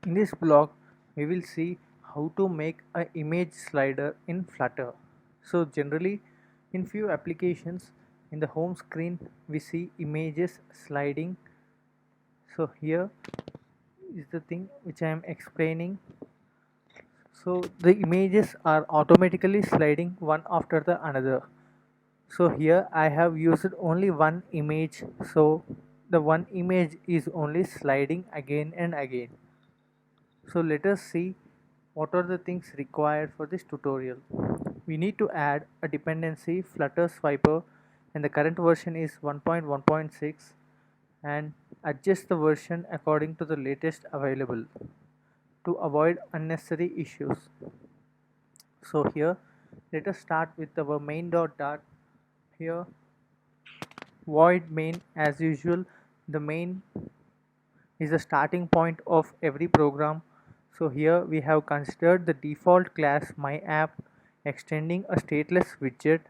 In this blog, we will see how to make an image slider in Flutter. So generally, in few applications, in the home screen, we see images sliding. So here is the thing which I am explaining. So the images are automatically sliding one after the another. So here I have used only one image. So the one image is only sliding again and again. So let us see what are the things required for this tutorial. We need to add a dependency Flutter Swiper, and the current version is 1.1.6, and adjust the version according to the latest available to avoid unnecessary issues. So here let us start with our main dot. Here void main, as usual. The main is the starting point of every program. So here we have considered the default class myApp, extending a stateless widget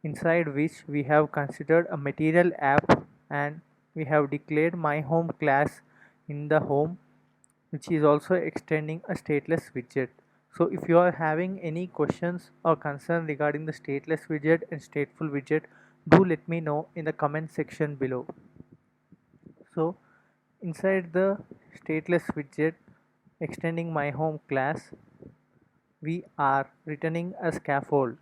inside which we have considered a material app, and we have declared myHome class in the home, which is also extending a stateless widget. So if you are having any questions or concern regarding the stateless widget and stateful widget, do let me know in the comment section below. So inside the stateless widget extending myHome class, we are returning a scaffold,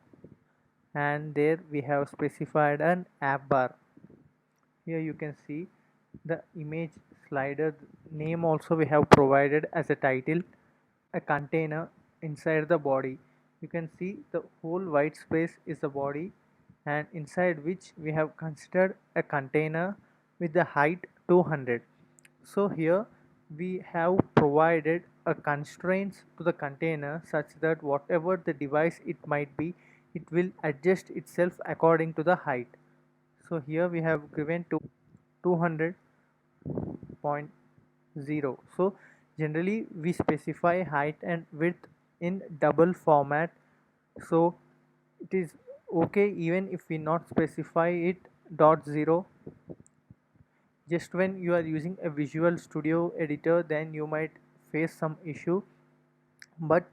and there we have specified an app bar. Here you can see the image slider name also we have provided as a title, a container inside the body. You can see the whole white space is the body, and inside which we have considered a container with the height 200. So here we have provided a constraints to the container such that whatever the device it might be, it will adjust itself according to the height. So here we have given to 200.0. So generally we specify height and width in double format. So it is okay even if we not specify it dot zero. Just when you are using a Visual Studio editor, then you might face some issue, but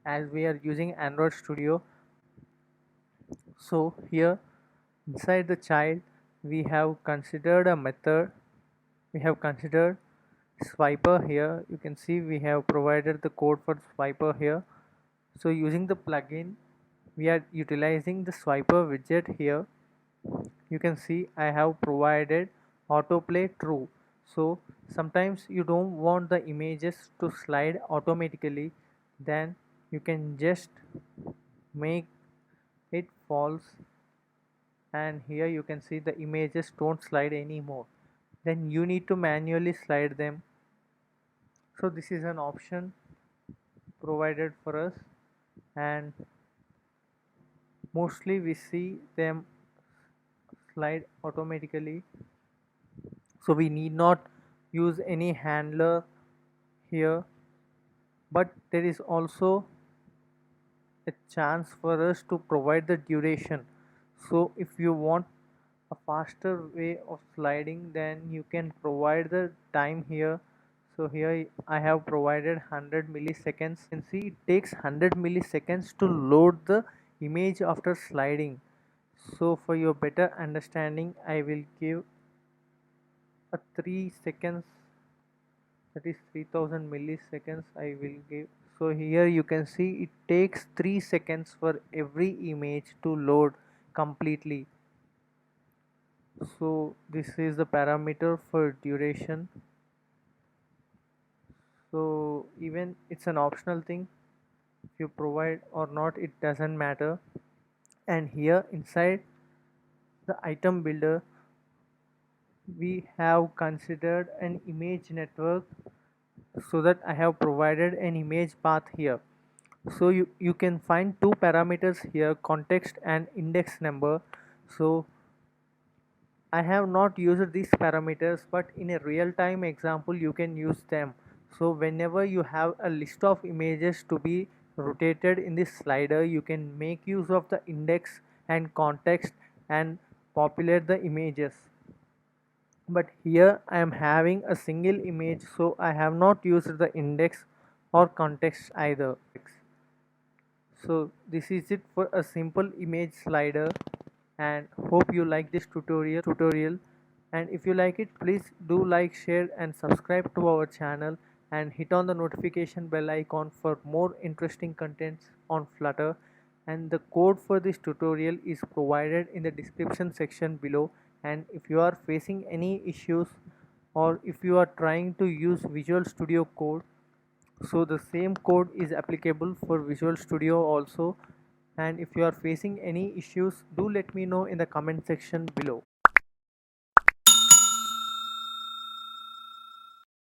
as we are using Android Studio, so here inside the child we have considered a method. We have considered swiper. Here you can see we have provided the code for swiper here. So using the plugin, we are utilizing the swiper widget. Here you can see I have provided autoplay true. So sometimes you don't want the images to slide automatically, then you can just make it false, and here you can see the images don't slide anymore. Then you need to manually slide them. So this is an option provided for us, and mostly we see them slide automatically, so we need not use any handler here. But there is also a chance for us to provide the duration. So if you want a faster way of sliding, then you can provide the time here. So here I have provided 100 milliseconds. You can see it takes 100 milliseconds to load the image after sliding. So for your better understanding, I will give a 3 seconds, that is 3000 milliseconds I will give. So here you can see it takes 3 seconds for every image to load completely. So this is the parameter for duration. So even it's an optional thing, if you provide or not, it doesn't matter. And here inside the item builder, we have considered an image network, so that I have provided an image path here. So you can find two parameters here, context and index number. So I have not used these parameters, but in a real-time example you can use them. So whenever you have a list of images to be rotated in this slider, you can make use of the index and context and populate the images. but here I am having a single image, so I have not used the index or context either. So this is it for a simple image slider, and hope you like this tutorial, and if you like it, please do like, share and subscribe to our channel, and hit on the notification bell icon for more interesting contents on Flutter. And the code for this tutorial is provided in the description section below. And if you are facing any issues, or if you are trying to use Visual Studio Code, so the same code is applicable for Visual Studio also. And if you are facing any issues, do let me know in the comment section below.